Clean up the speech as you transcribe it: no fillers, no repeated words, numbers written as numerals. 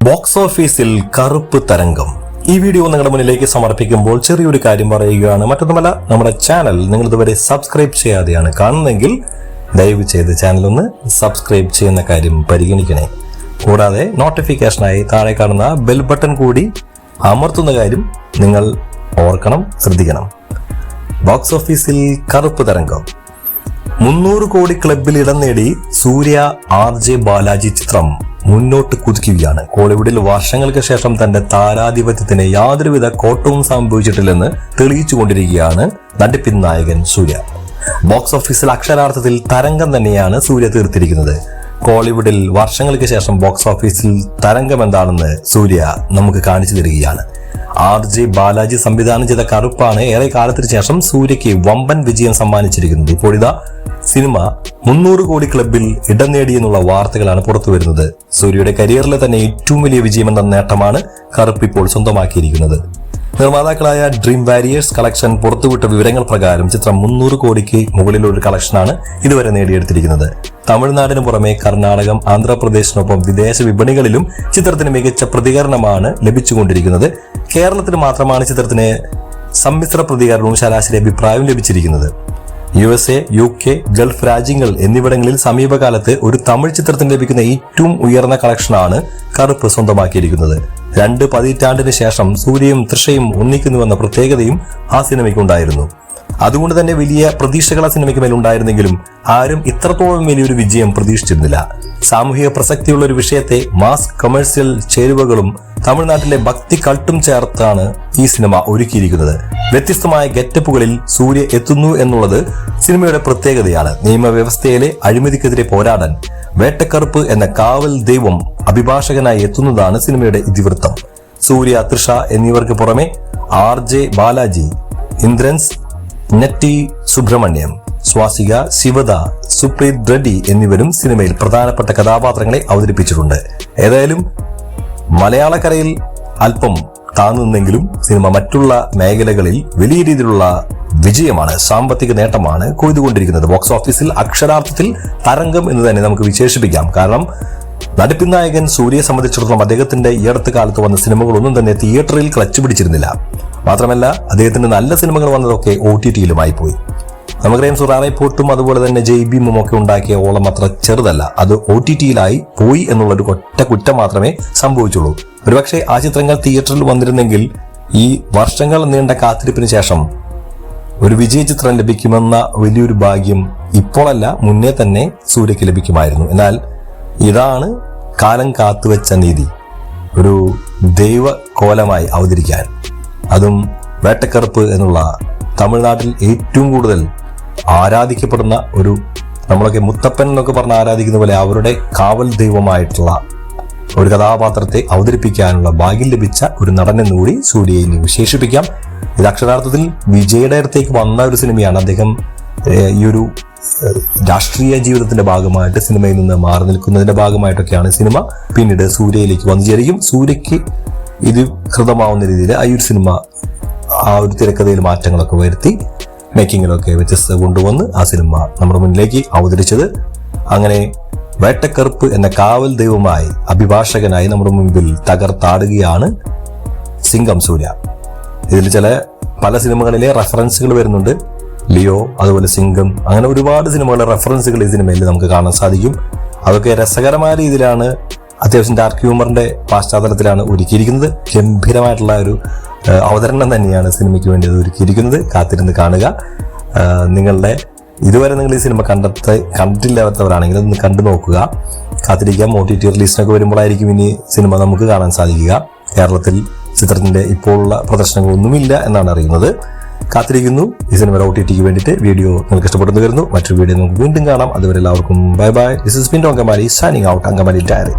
Box ഓഫീസിൽ കറുപ്പ് തരംഗം. ഈ വീഡിയോ നിങ്ങളുടെ മുന്നിലേക്ക് സമർപ്പിക്കുമ്പോൾ ചെറിയൊരു കാര്യം പറയുകയാണ്. മറ്റൊന്നുമല്ല, നമ്മുടെ ചാനൽ നിങ്ങൾ ഇതുവരെ സബ്സ്ക്രൈബ് ചെയ്യാതെയാണ് കാണുന്നതെങ്കിൽ ദയവ് ചെയ്ത് ചാനൽ ഒന്ന് സബ്സ്ക്രൈബ് ചെയ്യുന്ന കാര്യം പരിഗണിക്കണേ. കൂടാതെ നോട്ടിഫിക്കേഷനായി താഴെ കാണുന്ന ബെൽ ബട്ടൺ കൂടി അമർത്തുന്ന കാര്യം നിങ്ങൾ ഓർക്കണം, ശ്രദ്ധിക്കണം. ബോക്സ് ഓഫീസിൽ കറുപ്പ് തരംഗം. 300 കോടി ക്ലബിൽ ഇടം നേടി സൂര്യ RJ ബാലാജി ചിത്രം മുന്നോട്ട് കുതിക്കുകയാണ്. കോളിവുഡിൽ വർഷങ്ങൾക്ക് ശേഷം തന്റെ താരാധിപത്യത്തിന് യാതൊരുവിധ കോട്ടവും സംഭവിച്ചിട്ടില്ലെന്ന് തെളിയിച്ചുകൊണ്ടിരിക്കുകയാണ് നടിപ്പിൻ നായകൻ സൂര്യ. ബോക്സ് ഓഫീസിൽ അക്ഷരാർത്ഥത്തിൽ തരംഗം തന്നെയാണ് സൂര്യ തീർത്തിരിക്കുന്നത്. കോളിവുഡിൽ വർഷങ്ങൾക്ക് ശേഷം ബോക്സ് ഓഫീസിൽ തരംഗം എന്താണെന്ന് സൂര്യ നമുക്ക് കാണിച്ചു തരികയാണ്. RJ ബാലാജി സംവിധാനം ചെയ്ത കറുപ്പാണ് ഏറെ കാലത്തിന് ശേഷം സൂര്യയ്ക്ക് വമ്പൻ വിജയം സമ്മാനിച്ചിരിക്കുന്നത്. ഇപ്പോഴിതാ സിനിമ 300 കോടി ക്ലബിൽ ഇടം നേടിയെന്നുള്ള വാർത്തകളാണ് പുറത്തു വരുന്നത്. സൂര്യയുടെ കരിയറിലെ തന്നെ ഏറ്റവും വലിയ വിജയമെന്ന നേട്ടമാണ് കറുപ്പ് ഇപ്പോൾ സ്വന്തമാക്കിയിരിക്കുന്നത്. നിർമ്മാതാക്കളായ ഡ്രീം വാരിയേഴ്സ് കളക്ഷൻ പുറത്തുവിട്ട വിവരങ്ങൾ പ്രകാരം ചിത്രം 300 കോടിക്ക് മുകളിലുള്ള ഒരു കളക്ഷനാണ് ഇതുവരെ നേടിയെടുത്തിരിക്കുന്നത്. തമിഴ്നാടിന് പുറമെ കർണാടകം, ആന്ധ്രാപ്രദേശിനൊപ്പം വിദേശ വിപണികളിലും ചിത്രത്തിന് മികച്ച പ്രതികരണമാണ് ലഭിച്ചുകൊണ്ടിരിക്കുന്നത്. കേരളത്തിന് മാത്രമാണ് ചിത്രത്തിന് സമ്മിശ്ര പ്രതികരണവും ശരാശരി അഭിപ്രായവും ലഭിച്ചിരിക്കുന്നത്. USA, UK, ഗൾഫ് രാജ്യങ്ങൾ എന്നിവിടങ്ങളിൽ സമീപകാലത്ത് ഒരു തമിഴ് ചിത്രത്തിന് ലഭിക്കുന്ന ഏറ്റവും ഉയർന്ന കളക്ഷനാണ് കറുപ്പ് സ്വന്തമാക്കിയിരിക്കുന്നത്. 2 പതിറ്റാണ്ടിന് ശേഷം സൂര്യയും തൃഷയും ഒന്നിക്കുന്നുവെന്ന പ്രത്യേകതയും ആ സിനിമയ്ക്കുണ്ടായിരുന്നു. അതുകൊണ്ട് തന്നെ വലിയ പ്രതീക്ഷകൾ ആ സിനിമയ്ക്ക് മേലുണ്ടായിരുന്നെങ്കിലും ആരും ഇത്രത്തോളം വലിയൊരു വിജയം പ്രതീക്ഷിച്ചിരുന്നില്ല. സാമൂഹിക പ്രസക്തിയുള്ള ഒരു വിഷയത്തെ മാസ് കമേഴ്സ്യൽ ചേരുവകളും തമിഴ്നാട്ടിലെ ഭക്തി കൾട്ടും ചേർത്താണ് ഈ സിനിമ ഒരുക്കിയിരിക്കുന്നത്. വ്യത്യസ്തമായ ഗെറ്റപ്പുകളിൽ സൂര്യ എത്തുന്നു എന്നുള്ളത് സിനിമയുടെ പ്രത്യേകതയാണ്. നിയമവ്യവസ്ഥയിലെ അഴിമതിക്കെതിരെ പോരാടാൻ വേട്ടക്കറുപ്പ് എന്ന കാവൽ ദൈവം അഭിഭാഷകനായി എത്തുന്നതാണ് സിനിമയുടെ ഇതിവൃത്തം. സൂര്യ, തൃഷ എന്നിവർക്ക് പുറമെ RJ ബാലാജി, ഇന്ദ്രൻസ്, നെറ്റി സുബ്രഹ്മണ്യം, സ്വാസിക, ശിവദ, സുപ്രീത് റെഡ്ഡി എന്നിവരും സിനിമയിൽ പ്രധാനപ്പെട്ട കഥാപാത്രങ്ങളെ അവതരിപ്പിച്ചിട്ടുണ്ട്. ഏതായാലും മലയാളക്കരയിൽ അല്പം താന്നുന്നെങ്കിലും സിനിമ മറ്റുള്ള മേഖലകളിൽ വലിയ രീതിയിലുള്ള വിജയമാണ്, സാമ്പത്തിക നേട്ടമാണ് കൊയ്തുകൊണ്ടിരിക്കുന്നത്. ബോക്സ് ഓഫീസിൽ അക്ഷരാർത്ഥത്തിൽ തരംഗം എന്ന് തന്നെ നമുക്ക് വിശേഷിപ്പിക്കാം. കാരണം നടിപ്പിൻ നായകൻ സൂര്യയെ സംബന്ധിച്ചിടത്തോളം അദ്ദേഹത്തിന്റെ ഈ അടുത്ത കാലത്ത് വന്ന സിനിമകളൊന്നും തന്നെ തിയേറ്ററിൽ ക്ലച്ച് പിടിച്ചിരുന്നില്ല. മാത്രമല്ല അദ്ദേഹത്തിന്റെ നല്ല സിനിമകൾ വന്നതൊക്കെ OTT-യിലുമായി പോയി. നമുക്കറിയാം, സുറാറെ പോട്ടും അതുപോലെ തന്നെ ജയ്ബീമും ഒക്കെ ഉണ്ടാക്കിയ ഓളം അത്ര ചെറുതല്ല. അത് OTT-യിലായി പോയി എന്നുള്ളൊരു ഒറ്റ കുറ്റം മാത്രമേ സംഭവിച്ചുള്ളൂ. ഒരുപക്ഷെ ആ ചിത്രങ്ങൾ തിയേറ്ററിൽ വന്നിരുന്നെങ്കിൽ ഈ വർഷങ്ങൾ നീണ്ട കാത്തിരിപ്പിന് ശേഷം ഒരു വിജയ ചിത്രം ലഭിക്കുമെന്ന വലിയൊരു ഭാഗ്യം ഇപ്പോഴല്ല, മുന്നേ തന്നെ സൂര്യയ്ക്ക് ലഭിക്കുമായിരുന്നു. എന്നാൽ ഇതാണ് കാലം കാത്തുവെച്ച നീതി, ഒരു ദൈവ കോലമായി അവതരിക്കാൻ, അതും വേട്ടക്കറുപ്പ് എന്നുള്ള തമിഴ്നാട്ടിൽ ഏറ്റവും കൂടുതൽ ആരാധിക്കപ്പെടുന്ന ഒരു, നമ്മളൊക്കെ മുത്തപ്പൻ എന്നൊക്കെ പറഞ്ഞ് ആരാധിക്കുന്ന പോലെ അവരുടെ കാവൽ ദൈവമായിട്ടുള്ള ഒരു കഥാപാത്രത്തെ അവതരിപ്പിക്കാനുള്ള ഭാഗ്യം ലഭിച്ച ഒരു നടനെന്നുകൂടി സൂര്യയെ ഇനി വിശേഷിപ്പിക്കാം. ഇത് അക്ഷരാർത്ഥത്തിൽ വിജയുടെ അടുത്തേക്ക് വന്ന ഒരു സിനിമയാണ്. അദ്ദേഹം ഈ ഒരു രാഷ്ട്രീയ ജീവിതത്തിന്റെ ഭാഗമായിട്ട് സിനിമയിൽ നിന്ന് മാറി നിൽക്കുന്നതിന്റെ ഭാഗമായിട്ടൊക്കെയാണ് സിനിമ പിന്നീട് സൂര്യയിലേക്ക് വന്നു ചേരുകയും സൂര്യയ്ക്ക് ഇത് ഹൃദമാവുന്ന രീതിയിൽ ആ ഒരു സിനിമ ആ ഒരു തിരക്കഥയിൽ മാറ്റങ്ങളൊക്കെ വരുത്തി മേക്കിങ്ങിലൊക്കെ വ്യത്യസ്തത കൊണ്ടുവന്ന് ആ സിനിമ നമ്മുടെ മുന്നിലേക്ക് അവതരിച്ചത്. അങ്ങനെ വേട്ടക്കറുപ്പ് എന്ന കാവൽ ദൈവമായി അഭിഭാഷകനായി നമ്മുടെ മുൻപിൽ തകർത്താടുകയാണ് സിംഗം സൂര്യ. ഇതിൽ പല സിനിമകളിലെ റെഫറൻസുകൾ വരുന്നുണ്ട്. ലിയോ, അതുപോലെ സിംഗം, അങ്ങനെ ഒരുപാട് സിനിമകളുടെ റെഫറൻസുകൾ ഈ സിനിമയിൽ നമുക്ക് കാണാൻ സാധിക്കും. അതൊക്കെ രസകരമായ രീതിയിലാണ്, അത്യാവശ്യം ഡാർക്ക് ഹ്യൂമറിന്റെ പശ്ചാത്തലത്തിലാണ് ഒരുക്കിയിരിക്കുന്നത്. ഗംഭീരമായിട്ടുള്ള ഒരു അവതരണം തന്നെയാണ് സിനിമയ്ക്ക് വേണ്ടി അത് ഒരുക്കിയിരിക്കുന്നത്. കാത്തിരുന്ന് കാണുക. ഇതുവരെ നിങ്ങൾ ഈ സിനിമ കണ്ടിട്ടില്ലാത്തവരാണെങ്കിൽ ഒന്ന് കണ്ടു നോക്കുക, കാത്തിരിക്കാം. OTT റിലീസിനൊക്കെ വരുമ്പോഴായിരിക്കും ഇനി സിനിമ നമുക്ക് കാണാൻ സാധിക്കുക. കേരളത്തിൽ ചിത്രത്തിന്റെ ഇപ്പോഴുള്ള പ്രദർശനങ്ങളൊന്നുമില്ല എന്നാണ് അറിയുന്നത്. കാത്തിരിക്കുന്നു ഈ സിനിമയുടെ OTT-ക്ക് വേണ്ടിയിട്ട്. വീഡിയോ നിങ്ങൾക്ക് ഇഷ്ടപ്പെടുന്നു വരുന്നു. മറ്റൊരു വീഡിയോ നമുക്ക് വീണ്ടും കാണാം. അതുവരെ എല്ലാവർക്കും bye bye. This is Pinto Angamaly signing out. Angamaly diary.